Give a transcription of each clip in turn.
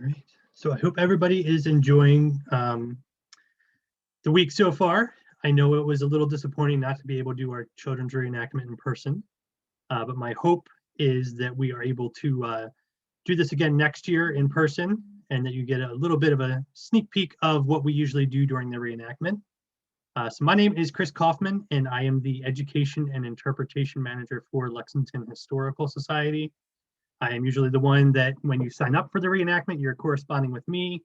right. So I hope everybody is enjoying the week so far. I know it was a little disappointing not to be able to do our children's reenactment in person, but my hope is that we are able to do this again next year in person, and that you get a little bit of a sneak peek of what we usually do during the reenactment. So my name is Chris Kaufman, and I am the Education and Interpretation Manager for Lexington Historical Society. I am usually the one that when you sign up for the reenactment, you're corresponding with me,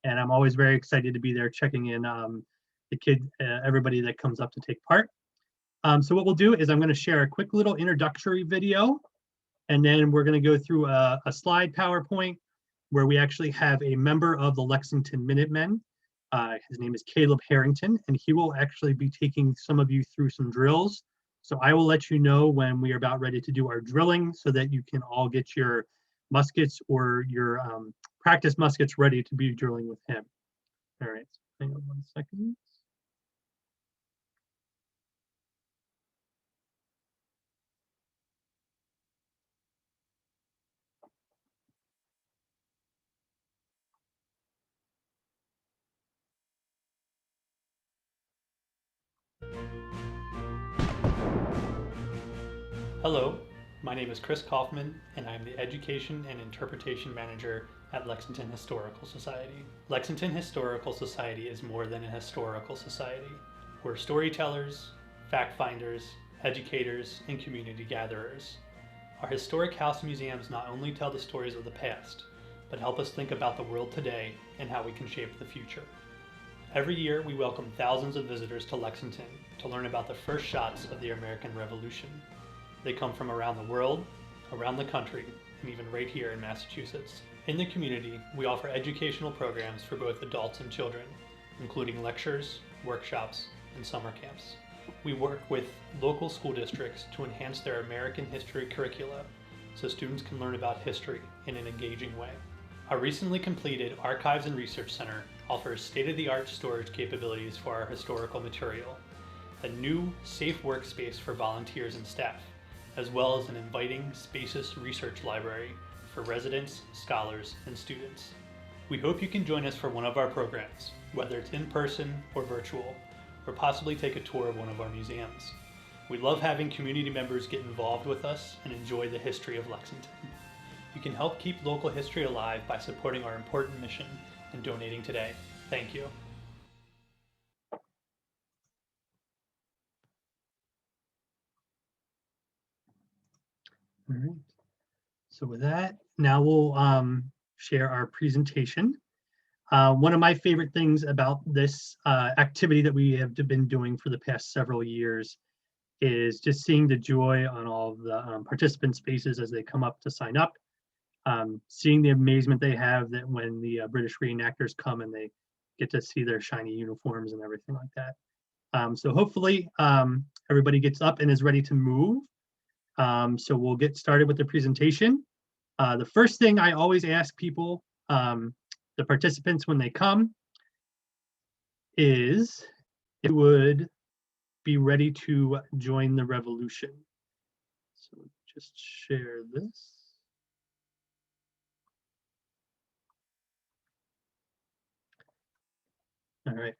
and I'm always very excited to be there checking in the kids, everybody that comes up to take part. So what we'll do is I'm going to share a quick little introductory video, and then we're going to go through a slide PowerPoint where we actually have a member of the Lexington Minutemen. His name is Caleb Harrington, and he will actually be taking some of you through some drills. So I will let you know when we are about ready to do our drilling so that you can all get your muskets or your practice muskets ready to be drilling with him. All right, hang on 1 second. Hello, my name is Chris Kaufman, and I'm the Education and Interpretation Manager at Lexington Historical Society. Lexington Historical Society is more than a historical society. We're storytellers, fact finders, educators, and community gatherers. Our historic house museums not only tell the stories of the past, but help us think about the world today and how we can shape the future. Every year, we welcome thousands of visitors to Lexington to learn about the first shots of the American Revolution. They come from around the world, around the country, and even right here in Massachusetts. In the community, we offer educational programs for both adults and children, including lectures, workshops, and summer camps. We work with local school districts to enhance their American history curricula so students can learn about history in an engaging way. Our recently completed Archives and Research Center offers state-of-the-art storage capabilities for our historical material, a new, safe workspace for volunteers and staff, as well as an inviting, spacious research library for residents, scholars, and students. We hope you can join us for one of our programs, whether it's in person or virtual, or possibly take a tour of one of our museums. We love having community members get involved with us and enjoy the history of Lexington. You can help keep local history alive by supporting our important mission and donating today. Thank you. All right. So with that, now we'll share our presentation. One of my favorite things about this activity that we have been doing for the past several years is just seeing the joy on all of the participants' faces as they come up to sign up, seeing the amazement they have that when the British reenactors come and they get to see their shiny uniforms and everything like that. So hopefully everybody gets up and is ready to move. So we'll get started with the presentation. The first thing I always ask people, the participants when they come, is if you would be ready to join the revolution. So just share this. All right.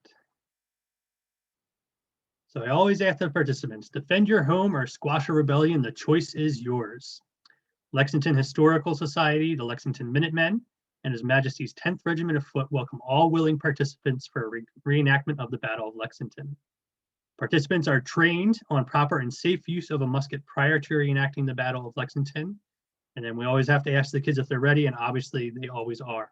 So I always ask the participants, defend your home or squash a rebellion, the choice is yours. Lexington Historical Society, the Lexington Minutemen, and His Majesty's 10th Regiment of Foot welcome all willing participants for a reenactment of the Battle of Lexington. Participants are trained on proper and safe use of a musket prior to reenacting the Battle of Lexington. And then we always have to ask the kids if they're ready, and obviously they always are.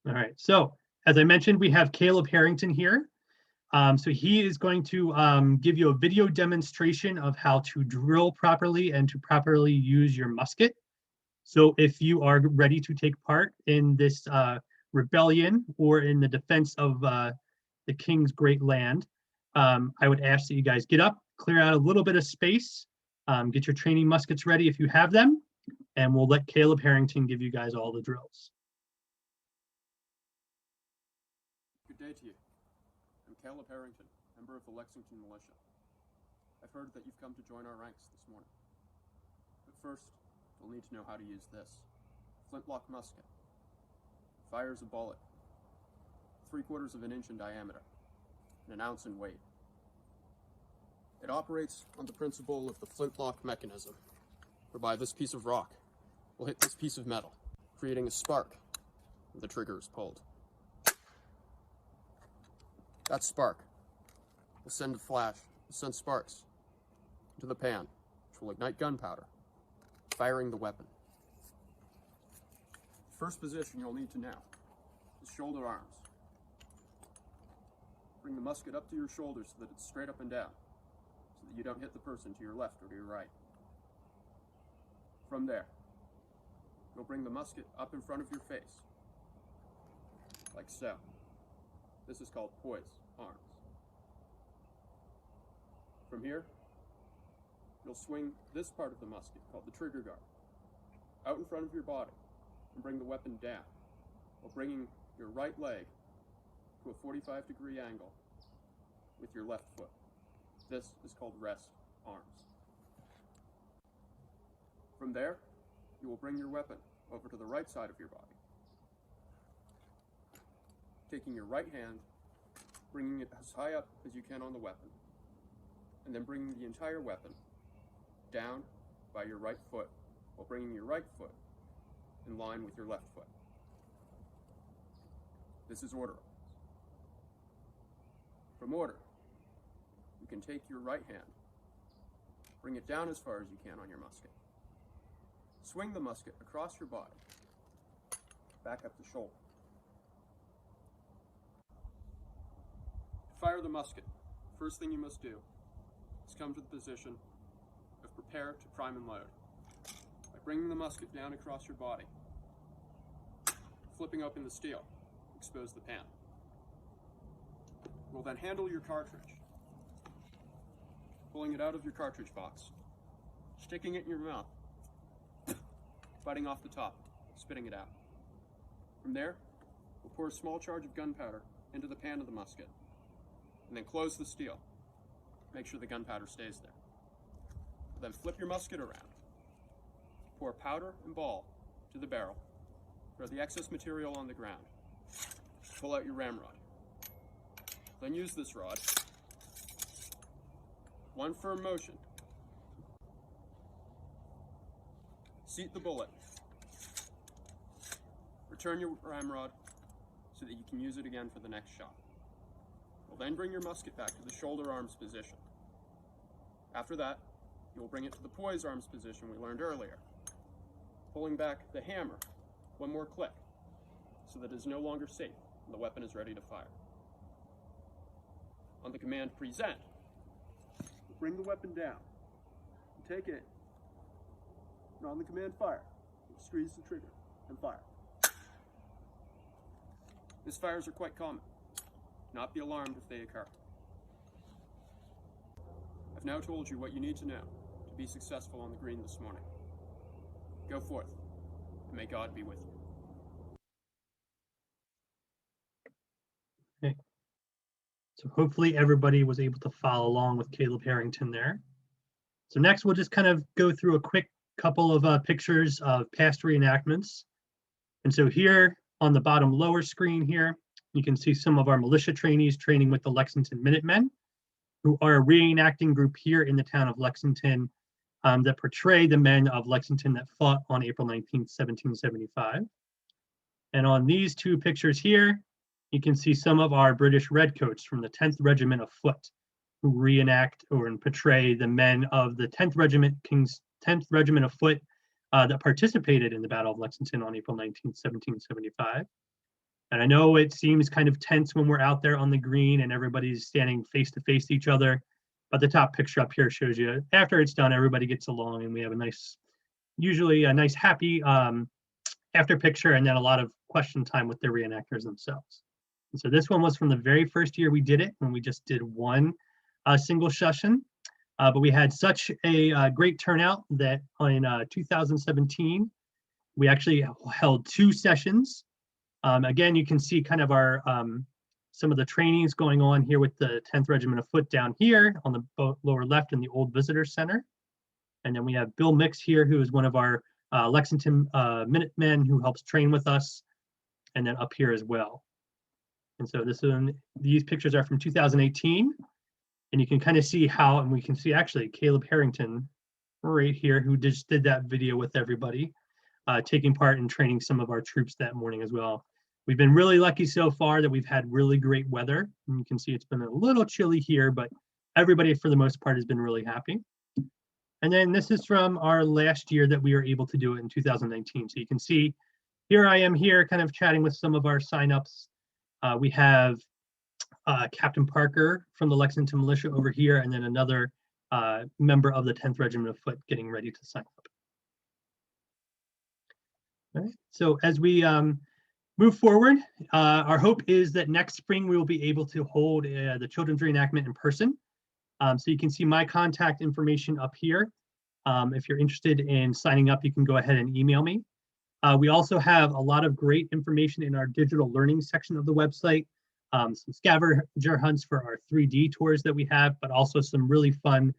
All right, so as I mentioned, we have Caleb Harrington here. So he is going to give you a video demonstration of how to drill properly and to properly use your musket. So if you are ready to take part in this rebellion or in the defense of the King's great land, I would ask that you guys get up, clear out a little bit of space, get your training muskets ready if you have them, and we'll let Caleb Harrington give you guys all the drills. Good day to you. I'm Caleb Harrington, member of the Lexington Militia. I've heard that you've come to join our ranks this morning. First, you'll need to know how to use this flintlock musket. Fires a bullet 3/4 of an inch in diameter and an ounce in weight. It operates on the principle of the flintlock mechanism, whereby this piece of rock will hit this piece of metal, creating a spark when the trigger is pulled. That spark will send sparks into the pan, which will ignite gunpowder, firing the weapon. The first position you'll need to know is shoulder arms. Bring the musket up to your shoulders so that it's straight up and down, so that you don't hit the person to your left or to your right. From there, you'll bring the musket up in front of your face, like so. This is called poise arms. From here, you'll swing this part of the musket, called the trigger guard, out in front of your body and bring the weapon down, while bringing your right leg to a 45-degree angle with your left foot. This is called rest arms. From there, you will bring your weapon over to the right side of your body, taking your right hand, bringing it as high up as you can on the weapon, and then bringing the entire weapon down by your right foot, while bringing your right foot in line with your left foot. This is order. From order, you can take your right hand, bring it down as far as you can on your musket, swing the musket across your body, back up the shoulder. To fire the musket, first thing you must do is come to the position of prepare to prime and load. By bringing the musket down across your body, flipping open the steel, expose the pan. We'll then handle your cartridge, pulling it out of your cartridge box, sticking it in your mouth, biting off the top, spitting it out. From there, we'll pour a small charge of gunpowder into the pan of the musket, and then close the steel. Make sure the gunpowder stays there. Then flip your musket around, pour powder and ball to the barrel, throw the excess material on the ground, pull out your ramrod. Then use this rod, one firm motion, seat the bullet, return your ramrod so that you can use it again for the next shot. You'll then bring your musket back to the shoulder arms position. After that, you will bring it to the poise arms position we learned earlier, pulling back the hammer one more click so that it is no longer safe and the weapon is ready to fire. On the command present, bring the weapon down, and take it, and on the command fire, squeeze the trigger and fire. Misfires are quite common. Do not be alarmed if they occur. I've now told you what you need to know to be successful on the green this morning. Go forth, and may God be with you. Okay. So hopefully everybody was able to follow along with Caleb Harrington there. So next we'll just kind of go through a quick couple of pictures of past reenactments. And so here on the bottom lower screen here, you can see some of our militia trainees training with the Lexington Minutemen, who are a reenacting group here in the town of Lexington that portray the men of Lexington that fought on April 19th, 1775. And on these two pictures here, you can see some of our British redcoats from the 10th Regiment of Foot, who reenact or portray the men of the 10th Regiment of Foot that participated in the Battle of Lexington on April 19th, 1775. And I know it seems kind of tense when we're out there on the green and everybody's standing face to face to each other, but the top picture up here shows you after it's done, everybody gets along and we have a nice, usually a nice happy after picture, and then a lot of question time with the reenactors themselves. And so this one was from the very first year we did it, when we just did one single session, but we had such a great turnout that in 2017, we actually held 2 sessions. Again, you can see kind of our some of the trainings going on here with the 10th Regiment of Foot down here on the lower left in the old Visitors Center. And then we have Bill Mix here, who is one of our Lexington Minutemen who helps train with us, and then up here as well. And so these pictures are from 2018, and you can kind of see how, and we can see actually Caleb Harrington right here, who just did that video with everybody, taking part in training some of our troops that morning as well. We've been really lucky so far that we've had really great weather. And you can see it's been a little chilly here, but everybody for the most part has been really happy. And then this is from our last year that we were able to do it in 2019. So you can see here I am here kind of chatting with some of our signups. We have Captain Parker from the Lexington Militia over here, and then another member of the 10th Regiment of Foot getting ready to sign up. All right. So as we move forward, our hope is that next spring we will be able to hold the children's reenactment in person. So you can see my contact information up here. If you're interested in signing up, you can go ahead and email me. We also have a lot of great information in our digital learning section of the website, some scavenger hunts for our 3D tours that we have, but also some really fun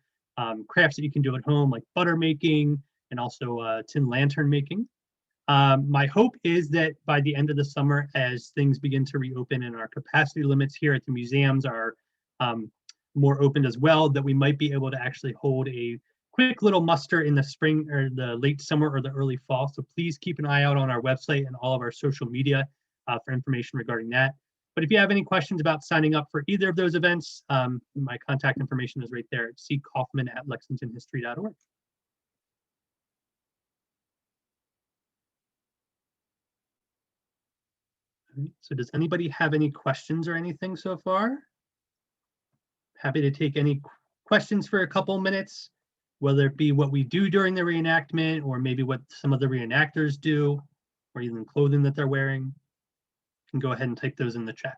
crafts that you can do at home, like butter making and also tin lantern making. My hope is that by the end of the summer, as things begin to reopen and our capacity limits here at the museums are more opened as well, that we might be able to actually hold a quick little muster in the spring or the late summer or the early fall. So please keep an eye out on our website and all of our social media for information regarding that. But if you have any questions about signing up for either of those events, my contact information is right there at ckaufman@lexingtonhistory.org. So does anybody have any questions or anything so far? Happy to take any questions for a couple minutes, whether it be what we do during the reenactment or maybe what some of the reenactors do, or even clothing that they're wearing. You can go ahead and type those in the chat.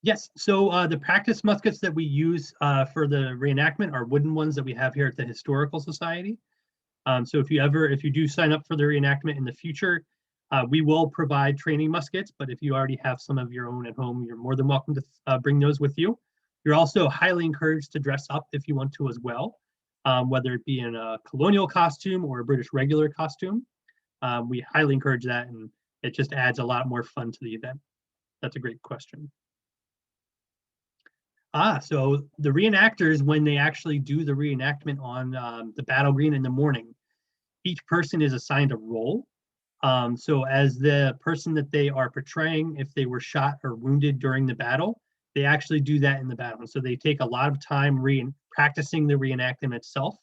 Yes, so the practice muskets that we use for the reenactment are wooden ones that we have here at the Historical Society. So if you do sign up for the reenactment in the future, we will provide training muskets, but if you already have some of your own at home, you're more than welcome to bring those with you. You're also highly encouraged to dress up if you want to as well, whether it be in a colonial costume or a British regular costume. We highly encourage that, and it just adds a lot more fun to the event. That's a great question. So the reenactors, when they actually do the reenactment on the battle green in the morning, each person is assigned a role. So as the person that they are portraying, if they were shot or wounded during the battle, they actually do that in the battle. And so they take a lot of time practicing the reenactment itself.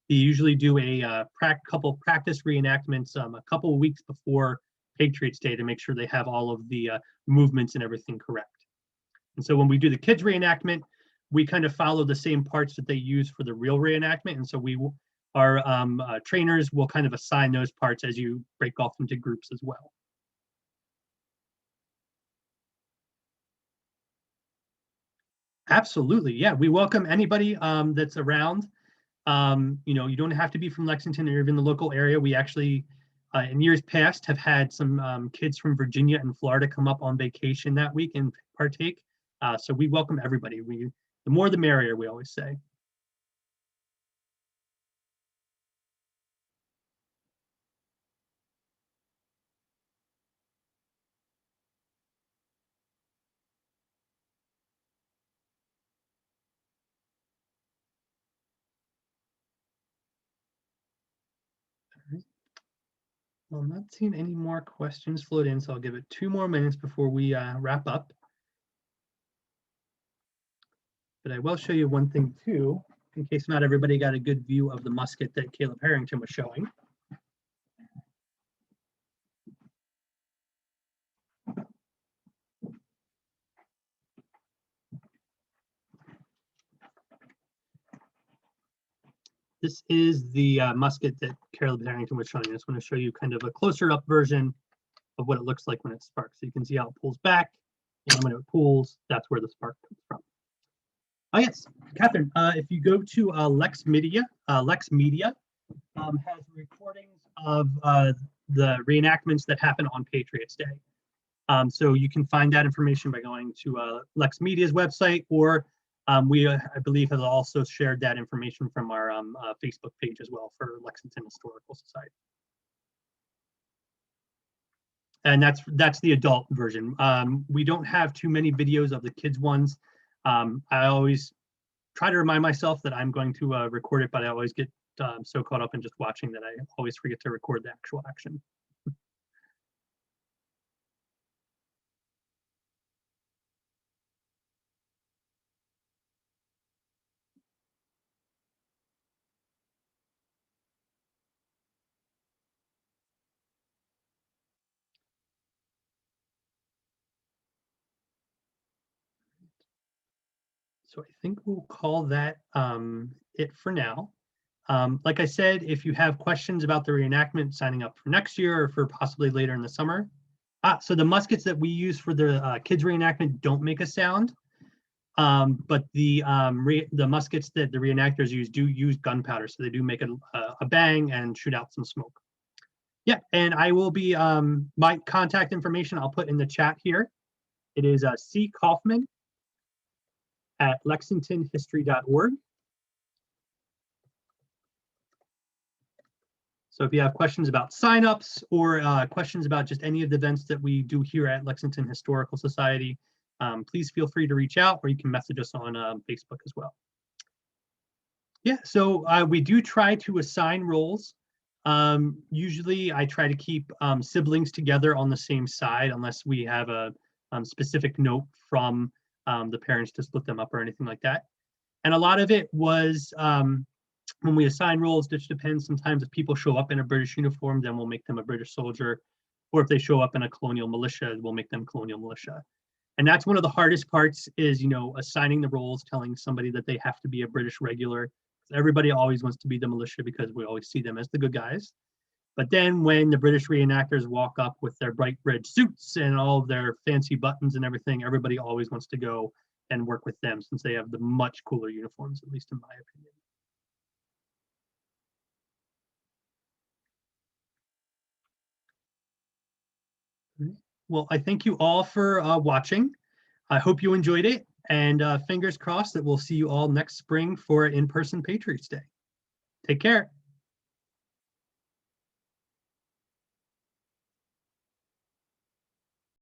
They usually do a couple practice reenactments a couple of weeks before Patriots Day to make sure they have all of the movements and everything correct. And so when we do the kids reenactment, we kind of follow the same parts that they use for the real reenactment. And so our trainers will kind of assign those parts as you break off into groups as well. Absolutely, yeah. We welcome anybody that's around. You don't have to be from Lexington or even the local area. We actually, in years past, have had some kids from Virginia and Florida come up on vacation that week and partake. So we welcome everybody. The more the merrier, we always say. Well, I'm not seeing any more questions float in, so I'll give it 2 more minutes before we wrap up. But I will show you one thing too, in case not everybody got a good view of the musket that Caleb Harrington was showing. This is the musket that Caleb Harrington was showing. I just want to show you kind of a closer up version of what it looks like when it sparks. So you can see how it pulls back, and when it pulls, that's where the spark comes from. Oh yes, Catherine, if you go to Lex Media has recordings of the reenactments that happen on Patriots Day. So you can find that information by going to Lex Media's website, or we, I believe, have also shared that information from our Facebook page as well for Lexington Historical Society. And that's the adult version. We don't have too many videos of the kids ones. I always try to remind myself that I'm going to record it, but I always get so caught up in just watching that I always forget to record the actual action. So I think we'll call that it for now. Like I said, if you have questions about the reenactment, signing up for next year or for possibly later in the summer. So the muskets that we use for the kids reenactment don't make a sound, but the muskets that the reenactors use do use gunpowder, so they do make a bang and shoot out some smoke. Yeah, and I will be my contact information I'll put in the chat here. It is C. Kaufman at lexingtonhistory.org. So if you have questions about signups or questions about just any of the events that we do here at Lexington Historical Society, please feel free to reach out, or you can message us on Facebook as well. Yeah, so we do try to assign roles. Usually I try to keep siblings together on the same side unless we have a specific note from the parents to split them up or anything like that. And a lot of it was when we assign roles, it depends. Sometimes if people show up in a British uniform, then we'll make them a British soldier. Or if they show up in a colonial militia, we'll make them colonial militia. And that's one of the hardest parts is, assigning the roles, telling somebody that they have to be a British regular. Everybody always wants to be the militia because we always see them as the good guys. But then when the British reenactors walk up with their bright red suits and all of their fancy buttons and everything, everybody always wants to go and work with them since they have the much cooler uniforms, at least in my opinion. Well, I thank you all for watching. I hope you enjoyed it, and fingers crossed that we'll see you all next spring for in-person Patriots Day. Take care.